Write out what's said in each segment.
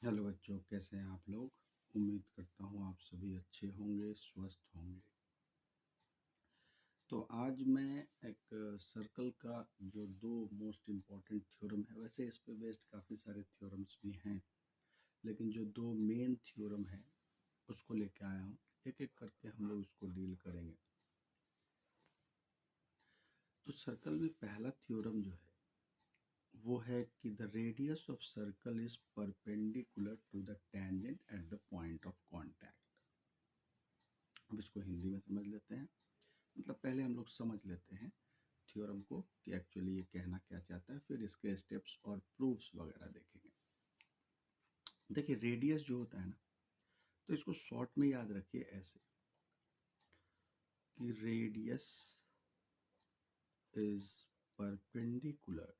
Hello बच्चों, कैसे हैं आप लोग। उम्मीद करता हूँ आप सभी अच्छे होंगे, स्वस्थ होंगे। तो आज मैं एक सर्कल का जो दो मोस्ट इम्पॉर्टेंट थ्योरम है, वैसे इस पे बेस्ड काफ़ी सारे थ्योरम्स भी हैं, लेकिन जो दो मेन थ्योरम है उसको लेके आया हूँ। एक एक करके हम लोग उसको डील करेंगे। तो सर्कल में पहला थ्योरम जो है वो है कि the radius of circle is perpendicular to the tangent at the point of contact. अब इसको हिंदी में समझ लेते हैं। मतलब पहले हम लोग समझ लेते हैं थ्योरम को कि एक्चुअली ये कहना क्या चाहता है, फिर इसके स्टेप्स और प्रूफ्स वगैरह देखेंगे। देखिए, रेडियस जो होता है ना, तो इसको शॉर्ट में याद रखिए ऐसे कि radius is perpendicular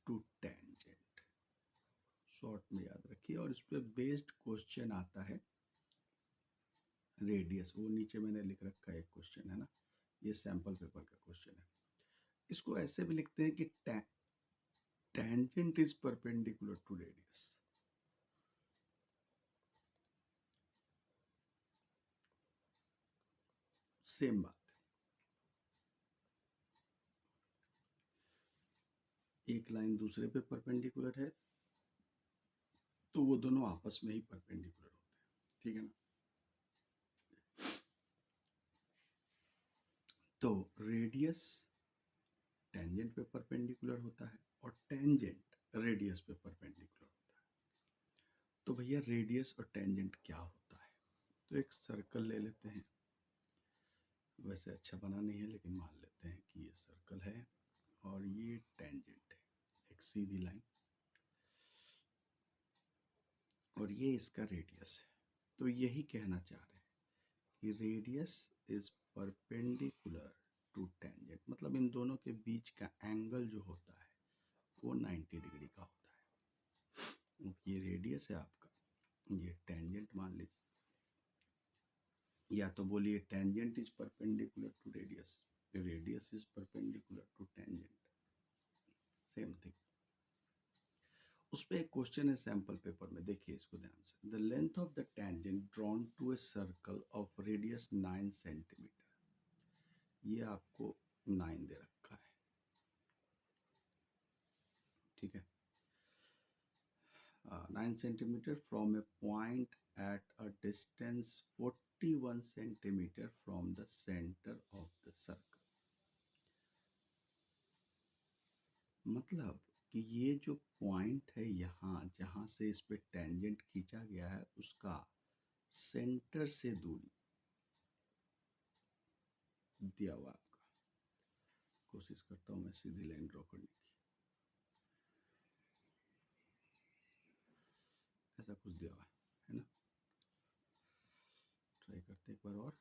to tangent. Short में याद रखिए, और इस पे बेस्ड क्वेश्चन आता है रेडियस। वो नीचे मैंने लिख रखा है, एक क्वेश्चन है ना, ये सैंपल पेपर का क्वेश्चन है। इसको ऐसे भी लिखते हैं कि tangent is perpendicular to radius. Same बात, एक लाइन दूसरे पे परपेंडिकुलर है तो वो दोनों आपस में ही परपेंडिकुलर होते हैं, ठीक है ना। तो रेडियस टेंजेंट पे परपेंडिकुलर होता है और टेंजेंट रेडियस पे परपेंडिकुलर होता है। तो भैया, रेडियस और टेंजेंट क्या होता है। तो एक सर्कल ले लेते हैं। वैसे अच्छा बना नहीं है, लेकिन मान लेते हैं कि ये सर्कल है और ये टेंजेंट है, एक सीधी लाइन, और ये इसका रेडियस है। तो यही कहना चाह रहे हैं कि radius is perpendicular to tangent, मतलब इन दोनों के बीच का एंगल जो होता है वो 90 डिग्री का होता है। ये रेडियस है आपका, ये टेंजेंट मान लीजिए, या तो बोलिए tangent is perpendicular to radius, radius is perpendicular to tangent, same thing. उस पे एक क्वेश्चन है सैंपल पेपर में, देखिए इसको ध्यान से। The length of the tangent drawn to a circle of radius 9 centimetre. ये आपको 9 दे रखा है, ठीक है। 9 centimeter from a point at a distance 41 centimeter from the center of the circle। मतलब कि ये जो पॉइंट है यहाँ जहाँ से इस पे टेंजेंट खींचा गया है, उसका सेंटर से दूरी दिया हुआ आपका। कोशिश करता हूँ मैं सीधी लाइन ड्रॉ करने की। ऐसा कुछ दिया हुआ है ना। ट्राई करते एक बार और।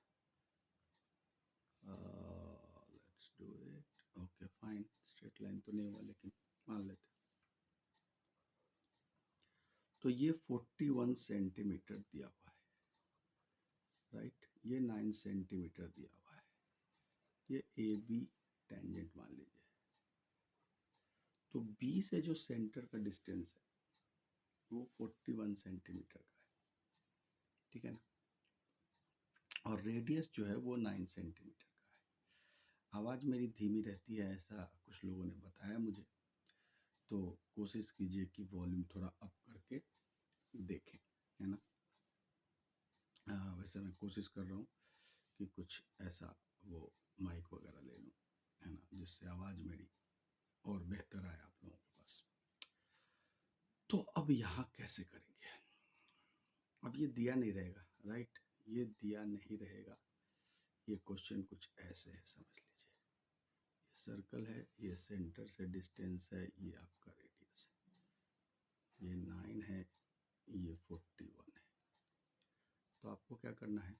Let's do it. Okay fine, straight line तो नहीं हुआ, लेकिन मान लेते। तो ये 41 सेंटीमीटर दिया हुआ है, राइट। ये 9 सेंटीमीटर दिया हुआ है। ये ए बी टेंजेंट मान लीजिए। तो बी से जो सेंटर का डिस्टेंस है वो 41 सेंटीमीटर का है, ठीक है ना। और रेडियस जो है वो 9 सेंटीमीटर का है। आवाज़ मेरी धीमी रहती है, ऐसा कुछ लोगों ने बताया मुझे, तो कोशिश कीजिए कि वॉल्यूम थोड़ा अप करके देखें, है ना। वैसे मैं कोशिश कर रहा हूँ कि कुछ ऐसा वो माइक वगैरह ले लूँ, है ना, जिससे आवाज़ मेरी और बेहतर आए आप लोगों के पास। तो अब यहाँ कैसे करेंगे। अब ये दिया नहीं रहेगा, राइट, ये दिया नहीं रहेगा। ये क्वेश्चन कुछ ऐसे है, समझ लीजिए। ये सर्कल है, ये सेंटर से डिस्टेंस है, ये आपका रेडियस है, ये 9 है, ये 41 है। तो आपको क्या करना है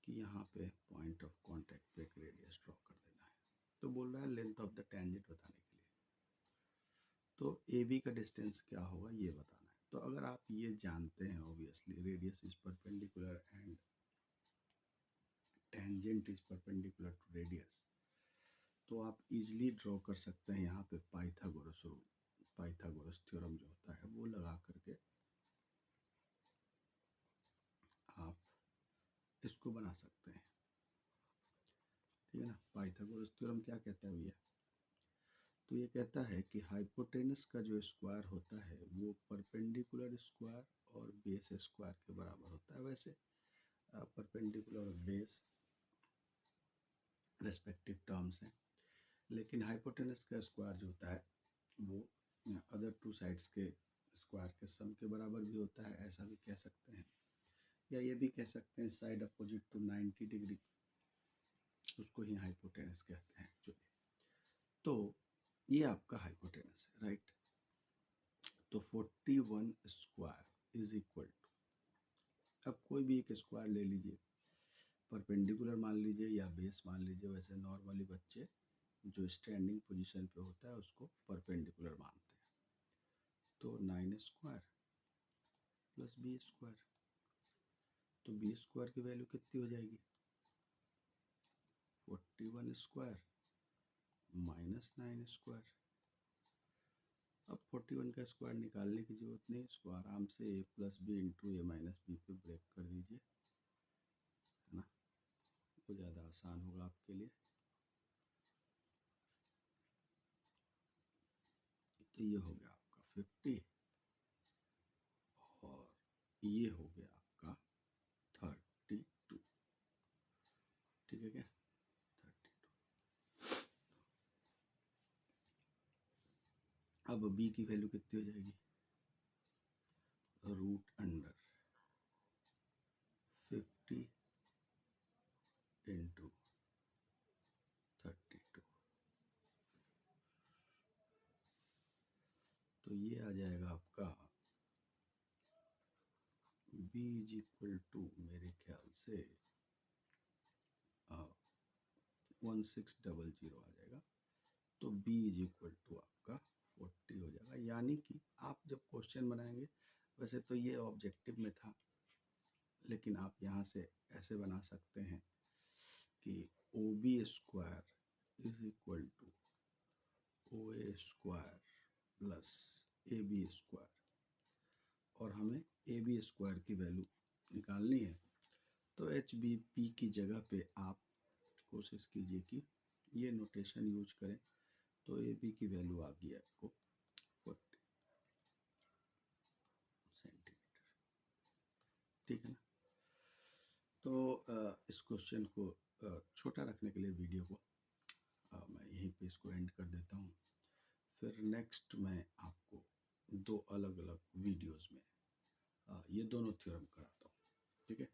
कि यहाँ पे पॉइंट ऑफ कांटेक्ट पे एक रेडियस ड्रॉ कर देना है। तो बोल रहा है लेंथ ऑफ द टेंजेंट बताने के लिए, तो ए बी का डिस्टेंस क्या होगा ये बताना है। तो अगर आप ये जानते हैं, obviously radius is perpendicular and tangent is perpendicular to radius, तो आप इजीली ड्रॉ कर सकते हैं यहाँ पे पाइथागोरस रूल, पाइथागोरस थ्योरम जो होता है वो लगा करके आप इसको बना सकते हैं। ठीक है ना। पाइथागोरस थ्योरम क्या कहता है भैया? तो ये कहता है कि हाइपोटेनस का जो स्क्वायर होता है वो परपेंडिकुलर स्क्वायर और बेस स्क्वायर के बराबर होता है। वैसे परपेंडिकुलर और बेस रेस्पेक्टिव टर्म्स हैं, लेकिन हाइपोटेनस का स्क्वायर जो होता है वो अदर टू साइड्स के स्क्वायर के सम के बराबर भी होता है, ऐसा भी कह सकते हैं। या ये भी कह सकते हैं साइड अपोजिट टू 90 डिग्री, उसको ही हाइपोटेनस कहते हैं एक्चुअली। तो ये आपका हाइपोटेनस है, राइट। तो 41 स्क्वायर इज इक्वल टू, अब कोई भी एक स्क्वायर ले लीजिए, परपेंडिकुलर मान लीजिए या बेस मान लीजिए। वैसे नॉर्मली बच्चे जो स्टैंडिंग पोजीशन पे होता है उसको परपेंडिकुलर मानते हैं। तो 9 स्क्वायर प्लस बी स्क्वायर, तो बी स्क्वायर की वैल्यू कितनी हो जाएगी? 41 स्क्वायर माइनस 9 स्क्वायर। अब 41 का स्क्वायर निकालने की जरूरत नहीं, इसको आराम से ए प्लस बी इंटू ए माइनस बी पे ब्रेक कर दीजिए, है ना। वो ज़्यादा आसान होगा आपके लिए। तो ये हो गया आपका 50 और ये हो गया आपका 32। ठीक है क्या? 32। अब बी की वैल्यू कितनी हो जाएगी? Root under 50 into 32। तो ये आ जाएगा आपका b इज इक्वल टू, मेरे ख्याल से 1600 आ जाएगा। तो b इज इक्वल टू आपका 40 हो जाएगा। यानी कि आप जब क्वेश्चन बनाएंगे, वैसे तो ये ऑब्जेक्टिव में था, लेकिन आप यहाँ से ऐसे बना सकते हैं कि O B square is equal to O A square plus A B square, और हमें ए बी स्क्वायर की वैल्यू निकालनी है। तो एच बी पी की जगह पे आप कोशिश कीजिए कि ये नोटेशन यूज करें। तो ए बी की वैल्यू आ गई आपको 40 सेंटीमीटर। ठीक है ना। तो इस क्वेश्चन को छोटा रखने के लिए वीडियो को मैं यहीं पे इसको एंड कर देता हूँ। फिर नेक्स्ट मैं आपको दो अलग अलग वीडियोस में ये दोनों थ्योरम कराता हूँ। ठीक है।